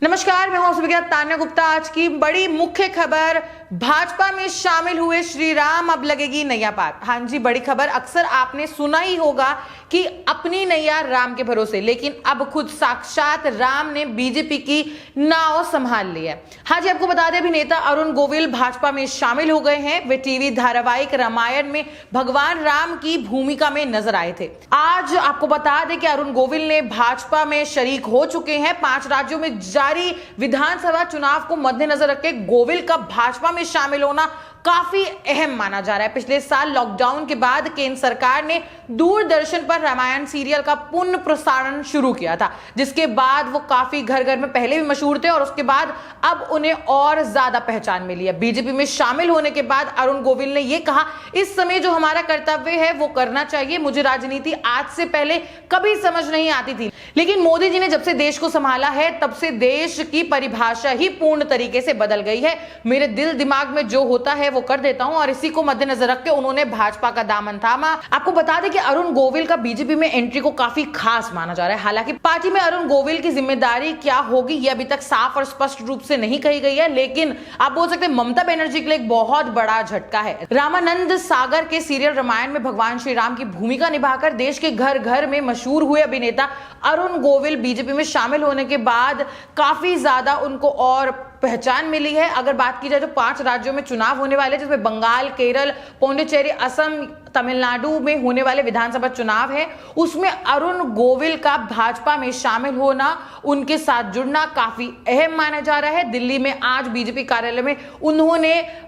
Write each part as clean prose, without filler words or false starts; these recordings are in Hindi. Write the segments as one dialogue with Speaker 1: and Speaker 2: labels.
Speaker 1: नमस्कार, मैं हूं तान्या गुप्ता। आज की बड़ी मुख्य खबर, भाजपा में शामिल हुए श्री राम अब लगेगी नैया पार। हाँ जी, बड़ी खबर। अक्सर आपने सुना ही होगा कि अपनी नैया राम के भरोसे, लेकिन अब खुद साक्षात राम ने बीजेपी की नाव संभाल ली है। हाँ जी, आपको बता दें, अभिनेता अरुण गोविल भाजपा में शामिल हो गए हैं। वे टीवी धारावाहिक रामायण में भगवान राम की भूमिका में नजर आए थे। आज आपको बता दें कि अरुण गोविल ने भाजपा में शरीक हो चुके हैं। 5 राज्यों में जारी विधानसभा चुनाव को मद्देनजर रखकर गोविल का भाजपा में शामिल होना काफी अहम माना जा रहा है। पिछले साल लॉकडाउन के बाद केंद्र सरकार ने दूरदर्शन पर रामायण सीरियल का पुनः प्रसारण शुरू किया था, जिसके बाद वो काफी घर घर में पहले भी मशहूर थे और उसके बाद अब उन्हें और ज्यादा पहचान मिली है। बीजेपी में शामिल होने के बाद अरुण गोविल ने यह कहा, इस समय जो हमारा कर्तव्य है वो करना चाहिए। मुझे राजनीति आज से पहले कभी समझ नहीं आती थी, लेकिन मोदी जी ने जब से देश को संभाला है तब से देश की परिभाषा ही पूर्ण तरीके से बदल गई है। मेरे दिल दिमाग में जो होता है वो कर देता हूं, और इसी को मद्देनजर रख के उन्होंने भाजपा का दामन थामा। आपको बता दें कि अरुण गोविल का बीजेपी में एंट्री को काफी खास माना जा रहा है। हालांकि पार्टी में अरुण गोविल की जिम्मेदारी क्या होगी ये अभी तक साफ और स्पष्ट रूप से नहीं कही गई है, लेकिन आप बोल सकते हैं ममता बनर्जी के लिए एक बहुत बड़ा झटका है। रामानंद सागर के सीरियल रामायण में भगवान श्री राम की भूमिका निभाकर देश के घर घर में मशहूर हुए अभिनेता अरुण गोविल बीजेपी में शामिल होने के बाद काफी ज्यादा उनको और पहचान मिली है। अगर बात की जाए तो 5 राज्यों में चुनाव होने वाले, जिसमें बंगाल, केरल, पौंडीचेरी, असम, तमिलनाडु में होने वाले विधानसभा चुनाव है, उसमें अरुण गोविल का भाजपा में शामिल होना, उनके साथ जुड़ना काफी अहम माना जा रहा है। दिल्ली में आज बीजेपी कार्यालय में उन्होंने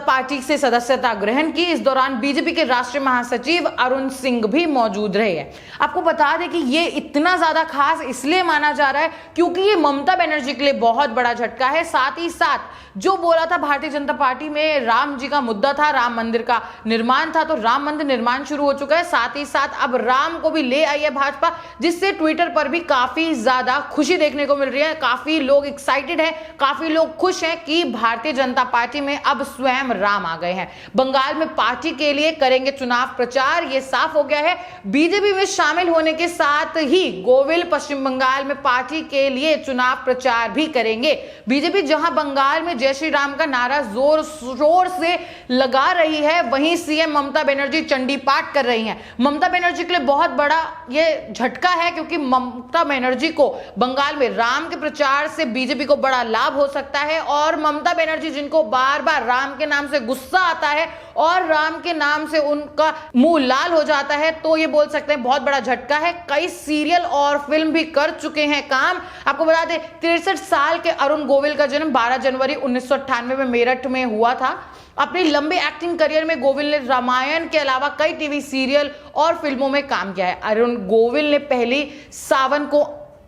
Speaker 1: पार्टी से सदस्यता ग्रहण की। इस दौरान बीजेपी के राष्ट्रीय महासचिव अरुण सिंह भी मौजूद रहे हैं। आपको बता दें कि ये इतना ज्यादा खास इसलिए माना जा रहा है क्योंकि ये ममता बनर्जी के लिए बहुत बड़ा झटका है। साथ ही साथ जो बोला था भारतीय जनता पार्टी में राम जी का मुद्दा था, राम मंदिर का निर्माण था, तो राम मंदिर निर्माण शुरू हो चुका है। साथ ही साथ अब राम को भी ले आई है भाजपा, जिससे ट्विटर पर भी काफी ज्यादा खुशी देखने को मिल रही है। काफी लोग एक्साइटेड हैं, काफी लोग खुश हैं कि भारतीय जनता पार्टी में अब स्वयं राम आ गए हैं। बंगाल में पार्टी के लिए करेंगे चुनाव प्रचार, यह साफ हो गया है। बीजेपी में शामिल होने के साथ ही गोविल पश्चिम बंगाल में पार्टी के लिए चुनाव प्रचार भी करेंगे। बीजेपी जहां बंगाल में जय श्री राम का नारा जोर शोर से लगा रही है, वहीं सीएम ममता बनर्जी चंडी पाठ कर रही हैं। ममता बनर्जी के लिए बहुत बड़ा यह झटका है, क्योंकि ममता बनर्जी को बंगाल में राम के प्रचार से बीजेपी को बड़ा लाभ हो सकता है। और ममता बनर्जी जिनको बार बार राम के नाम से गुस्सा आता है और राम के नाम से उनका मुंह लाल हो जाता है, तो ये बोल सकते हैं बहुत बड़ा झटका है। कई सीरियल और फिल्म भी कर चुके हैं काम। आपको बता दें 63 साल के अरुण गोविल का जन्म 12 जनवरी 1998 में मेरठ में हुआ था। अपने लंबे एक्टिंग करियर में गोविल ने रामायण के अलावा कई टीवी सीरियल और फिल्मों में काम किया है। अरुण गोविल ने पहली सावन को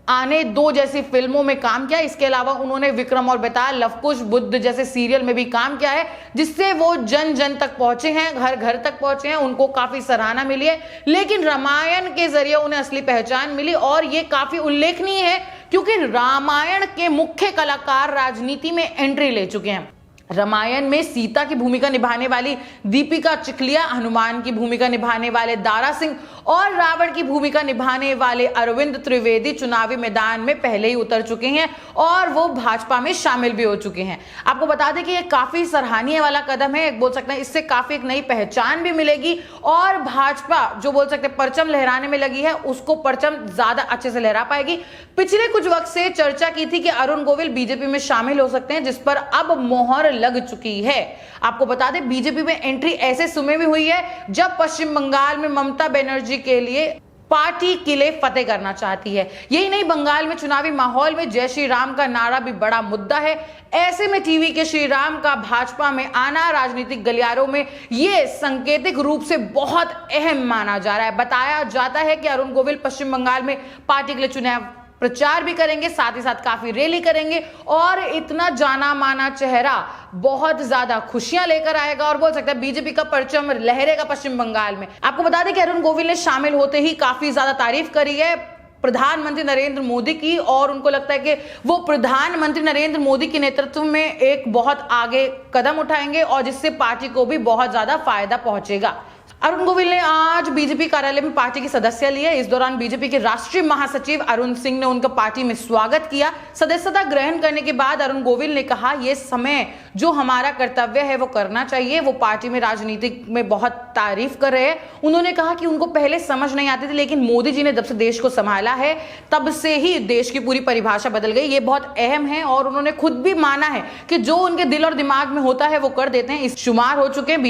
Speaker 1: आने 2 जैसी फिल्मों में काम किया। इसके अलावा उन्होंने विक्रम और बेताल, लवकुश, बुद्ध जैसे सीरियल में भी काम किया है, जिससे वो जन जन तक पहुंचे हैं, घर घर तक पहुंचे हैं। उनको काफी सराहना मिली है, लेकिन रामायण के जरिए उन्हें असली पहचान मिली, और ये काफी उल्लेखनीय है क्योंकि रामायण के मुख्य कलाकार राजनीति में एंट्री ले चुके हैं। रामायण में सीता की भूमिका निभाने वाली दीपिका चिखलिया, हनुमान की भूमिका निभाने वाले दारा सिंह और रावण की भूमिका निभाने वाले अरविंद त्रिवेदी चुनावी मैदान में पहले ही उतर चुके हैं और वो भाजपा में शामिल भी हो चुके हैं। आपको बता दें कि ये काफी सराहनीय वाला कदम है, बोल सकते हैं इससे काफी एक नई पहचान भी मिलेगी, और भाजपा जो बोल सकते हैं परचम लहराने में लगी है, उसको परचम ज्यादा अच्छे से लहरा पाएगी। पिछले कुछ वक्त से चर्चा की थी कि अरुण गोविल बीजेपी में शामिल हो सकते हैं, जिस पर अब मोहर लग चुकी है। आपको बता दें बीजेपी में एंट्री ऐसे समय में हुई है जब पश्चिम बंगाल में ममता बनर्जी के लिए पार्टी किले फतेह करना चाहती है। यही नहीं, बंगाल में चुनावी माहौल में जय श्री राम का नारा भी बड़ा मुद्दा है। ऐसे में टीवी के श्री राम का भाजपा में आना राजनीतिक गलियारों में ये सांकेतिक रूप से बहुत अहम माना जा रहा है। बताया जाता है कि अरुण गोविल पश्चिम बंगाल में पार्टी के लिए चुनाव प्रचार भी करेंगे, साथ ही साथ काफी रैली करेंगे, और इतना जाना माना चेहरा बहुत ज्यादा खुशियां लेकर आएगा, और बोल सकते हैं बीजेपी का परचम लहरेगा पश्चिम बंगाल में। आपको बता दें कि अरुण गोविल ने शामिल होते ही काफी ज्यादा तारीफ करी है प्रधानमंत्री नरेंद्र मोदी की, और उनको लगता है कि वो प्रधानमंत्री नरेंद्र मोदी के नेतृत्व में एक बहुत आगे कदम उठाएंगे और जिससे पार्टी को भी बहुत ज्यादा फायदा पहुंचेगा। अरुण गोविल ने आज बीजेपी कार्यालय में पार्टी के सदस्य लिए। इस दौरान बीजेपी के राष्ट्रीय महासचिव अरुण सिंह ने उनका पार्टी में स्वागत किया। सदस्यता ग्रहण करने के बाद अरुण गोविल ने कहा, ये समय जो हमारा कर्तव्य है वो करना चाहिए। वो पार्टी में राजनीति में बहुत तारीफ कर रहे हैं। उन्होंने कहा कि उनको पहले समझ नहीं आती थी, लेकिन मोदी जी ने जब से देश को संभाला है तब से ही देश की पूरी परिभाषा बदल गई। ये बहुत अहम है और उन्होंने खुद भी माना है कि जो उनके दिल और दिमाग में होता है वो कर देते हैं। इस शुमार हो चुके हैं,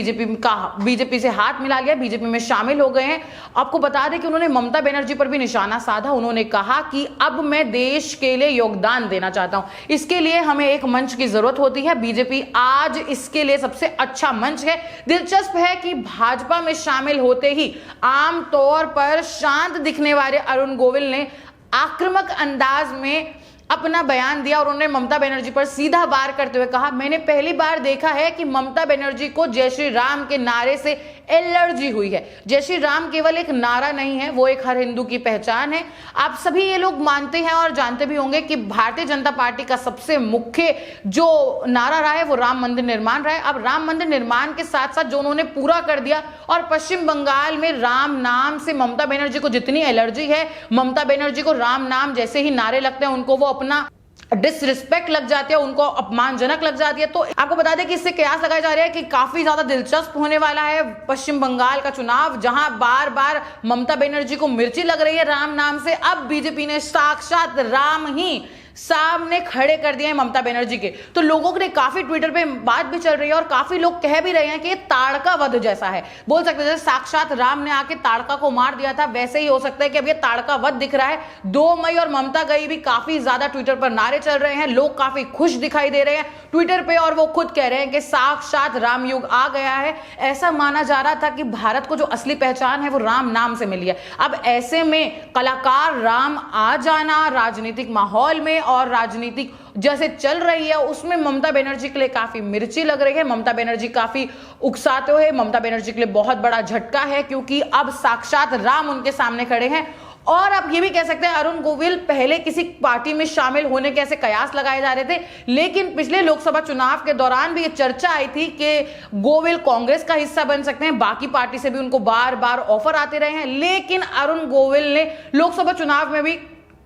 Speaker 1: बीजेपी से हाथ मिला लिया, बीजेपी में शामिल हो गए हैं। आपको बता दें कि उन्होंने ममता बनर्जी पर भी निशाना साधा। उन्होंने कहा कि अब मैं देश के लिए योगदान देना चाहता हूं, इसके लिए हमें एक मंच की जरूरत होती है। बीजेपी आज इसके लिए सबसे अच्छा मंच है। दिलचस्प है कि भाजपा में शामिल होते ही आमतौर पर शांत दिखने वाले अरुण गोविल ने आक्रामक अंदाज में अपना बयान दिया और उन्होंने ममता बनर्जी पर सीधा वार करते हुए कहा, मैंने पहली बार देखा है कि ममता बनर्जी को जय श्री राम के नारे से एलर्जी हुई है। जय श्री राम केवल एक नारा नहीं है, वो एक हर हिंदू की पहचान है। आप सभी ये लोग मानते हैं और जानते भी होंगे कि भारतीय जनता पार्टी का सबसे मुख्य जो नारा रहा है वो राम मंदिर निर्माण रहा है। अब राम मंदिर निर्माण के साथ साथ जो उन्होंने पूरा कर दिया, और पश्चिम बंगाल में राम नाम से ममता बनर्जी को जितनी एलर्जी है, ममता बनर्जी को राम नाम जैसे ही नारे लगते हैं उनको वो अपना डिसरिस्पेक्ट लग जाती है, उनको अपमानजनक लग जाती है। तो आपको बता दें कि इससे कयास लगाया जा रहा है कि काफी ज्यादा दिलचस्प होने वाला है पश्चिम बंगाल का चुनाव, जहां बार बार ममता बनर्जी को मिर्ची लग रही है राम नाम से। अब बीजेपी ने साक्षात राम ही सामने खड़े कर दिए हैं ममता बनर्जी के। तो लोगों ने काफी ट्विटर पे बात भी चल रही है और काफी लोग कह भी रहे हैं कि ये ताड़का वध जैसा है। बोल सकते हैं जैसे साक्षात राम ने आके ताड़का को मार दिया था, वैसे ही हो सकता है कि अब ये ताड़का वध दिख रहा है। 2 मई और ममता गई भी काफी ज्यादा ट्विटर पर नारे चल रहे हैं, लोग काफी खुश दिखाई दे रहे हैं ट्विटर पे और वो खुद कह रहे हैं कि साक्षात राम युग आ गया है। ऐसा माना जा रहा था कि भारत को जो असली पहचान है वो राम नाम से मिली है। अब ऐसे में कलाकार राम आ जाना राजनीतिक माहौल में और राजनीतिक जैसे चल रही है उसमें ममता बनर्जी के लिए काफी मिर्ची लग रही है। ममता बनर्जी काफी उकसाते हुए, ममता बनर्जी के लिए बहुत बड़ा झटका है क्योंकि अब साक्षात राम उनके सामने खड़े हैं। और आप ये भी कह सकते हैं अरुण गोविल पहले किसी पार्टी में शामिल होने के ऐसे कयास लगाए जा रहे थे, लेकिन पिछले लोकसभा चुनाव के दौरान भी ये चर्चा आई थी कि गोविल कांग्रेस का हिस्सा बन सकते हैं। बाकी पार्टी से भी उनको बार बार ऑफर आते रहे हैं, लेकिन अरुण गोविल ने लोकसभा चुनाव में भी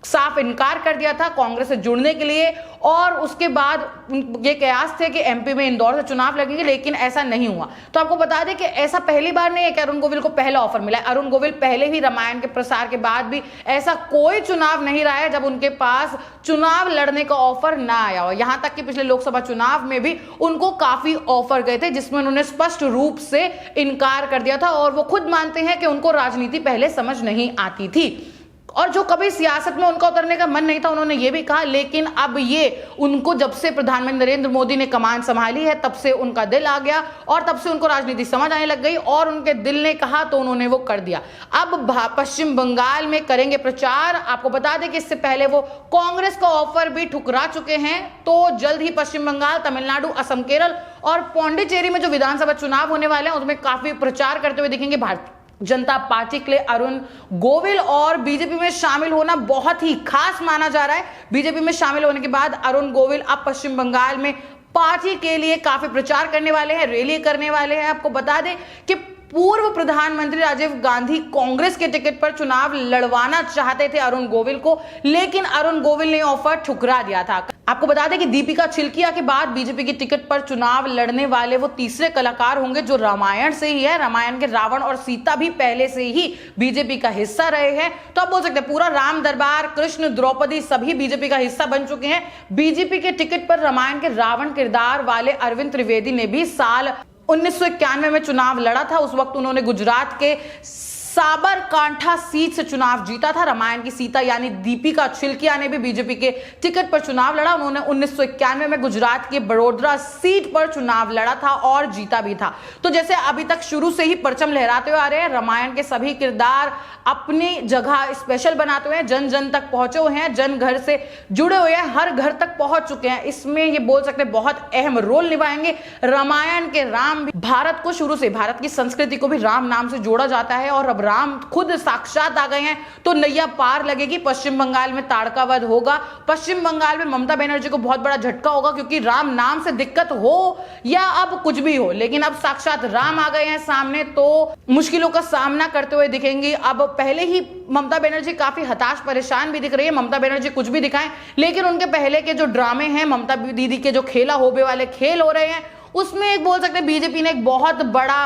Speaker 1: साफ इनकार कर दिया था कांग्रेस से जुड़ने के लिए। और उसके बाद ये कयास थे कि एमपी में इंदौर से चुनाव लगेंगे, लेकिन ऐसा नहीं हुआ। तो आपको बता दें कि ऐसा पहली बार नहीं है कि अरुण गोविल को पहला ऑफर मिला है। अरुण गोविल पहले ही रामायण के प्रसार के बाद भी ऐसा कोई चुनाव नहीं रहा है जब उनके पास चुनाव लड़ने का ऑफर ना आया हो। यहां तक कि पिछले लोकसभा चुनाव में भी उनको काफी ऑफर गए थे जिसमें उन्होंने स्पष्ट रूप से इनकार कर दिया था और वो खुद मानते हैं कि उनको राजनीति पहले समझ नहीं आती थी और जो कभी सियासत में उनका उतरने का मन नहीं था, उन्होंने ये भी कहा। लेकिन अब ये उनको जब से प्रधानमंत्री नरेंद्र मोदी ने कमान संभाली है तब से उनका दिल आ गया और तब से उनको राजनीति समझ आने लग गई और उनके दिल ने कहा तो उन्होंने वो कर दिया। अब पश्चिम बंगाल में करेंगे प्रचार। आपको बता दें कि इससे पहले वो कांग्रेस का ऑफर भी ठुकरा चुके हैं। तो जल्द ही पश्चिम बंगाल, तमिलनाडु, असम, केरल और पौंडीचेरी में जो विधानसभा चुनाव होने वाले हैं उसमें काफी प्रचार करते हुए दिखेंगे भारतीय जनता पार्टी के लिए अरुण गोविल। और बीजेपी में शामिल होना बहुत ही खास माना जा रहा है। बीजेपी में शामिल होने के बाद अरुण गोविल अब पश्चिम बंगाल में पार्टी के लिए काफी प्रचार करने वाले हैं, रैली करने वाले हैं। आपको बता दें कि पूर्व प्रधानमंत्री राजीव गांधी कांग्रेस के टिकट पर चुनाव लड़वाना चाहते थे अरुण गोविल को, लेकिन अरुण गोविल ने ऑफर ठुकरा दिया था। आपको बता दें कि दीपिका छिलकिया के बाद बीजेपी की टिकट पर चुनाव लड़ने वाले वो तीसरे कलाकार होंगे जो रामायण से ही है। रामायण के रावण और सीता भी पहले से ही बीजेपी का हिस्सा रहे हैं। तो आप बोल सकते हैं पूरा राम दरबार, कृष्ण, द्रौपदी सभी बीजेपी का हिस्सा बन चुके हैं। बीजेपी के टिकट पर रामायण के रावण किरदार वाले अरविंद त्रिवेदी ने भी साल 1991 में चुनाव लड़ा था। उस वक्त उन्होंने गुजरात के साबरकांठा सीट से चुनाव जीता था। रामायण की सीता यानी दीपिका छिलकिया ने भी बीजेपी के टिकट पर चुनाव लड़ा। उन्होंने 1991 में गुजरात के बड़ोदरा सीट पर चुनाव लड़ा था और जीता भी था। तो जैसे अभी तक शुरू से ही परचम लहराते हुए आ रहे हैं, रामायण के सभी किरदार अपनी जगह स्पेशल बनाते हुए हैं, जन जन तक पहुंचे हुए हैं, जन घर से जुड़े हुए हैं, हर घर तक पहुंच चुके हैं। इसमें ये बोल सकते हैं बहुत अहम रोल निभाएंगे। रामायण के राम भी भारत को शुरू से, भारत की संस्कृति को भी राम नाम से जोड़ा जाता है और अब राम खुद साक्षात आ गए हैं तो नैया पार लगेगी। पश्चिम बंगाल में ताड़का वध होगा, पश्चिम बंगाल में ममता बनर्जी को बहुत बड़ा झटका होगा, क्योंकि राम नाम से दिक्कत हो या अब कुछ भी हो, लेकिन अब साक्षात राम आ गए हैं सामने तो मुश्किलों का सामना करते हुए दिखेंगी। अब पहले ही ममता बनर्जी काफी हताश परेशान भी दिख रही है, ममता बनर्जी कुछ भी दिखाएं, लेकिन उनके पहले के जो ड्रामे हैं, ममता दीदी के जो खेला होबे वाले खेल हो रहे हैं, उसमें एक बोल सकते हैं बीजेपी ने एक बहुत बड़ा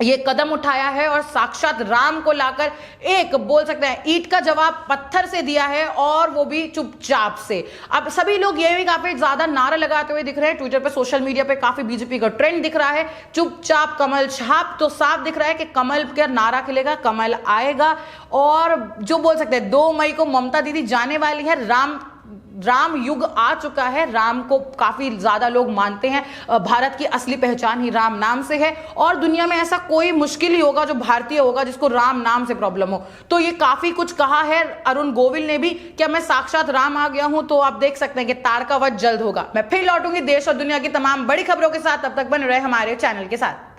Speaker 1: ये कदम उठाया है और साक्षात राम को लाकर एक बोल सकते हैं ईंट का जवाब पत्थर से दिया है, और वो भी चुपचाप से। अब सभी लोग ये भी काफी ज्यादा नारा लगाते हुए दिख रहे हैं, ट्विटर पे, सोशल मीडिया पे काफी बीजेपी का ट्रेंड दिख रहा है, चुपचाप कमल छाप। तो साफ दिख रहा है कि कमल का नारा खिलेगा, कमल आएगा, और जो बोल सकते हैं 2 मई को ममता दीदी जाने वाली है। राम युग आ चुका है, राम को काफी ज्यादा लोग मानते हैं, भारत की असली पहचान ही राम नाम से है, और दुनिया में ऐसा कोई मुश्किल ही होगा जो भारतीय होगा जिसको राम नाम से प्रॉब्लम हो। तो ये काफी कुछ कहा है अरुण गोविल ने भी कि मैं साक्षात राम आ गया हूं, तो आप देख सकते हैं कि ताड़का वध जल्द होगा। मैं फिर लौटूंगी देश और दुनिया की तमाम बड़ी खबरों के साथ, तब तक बने रहे हमारे चैनल के साथ।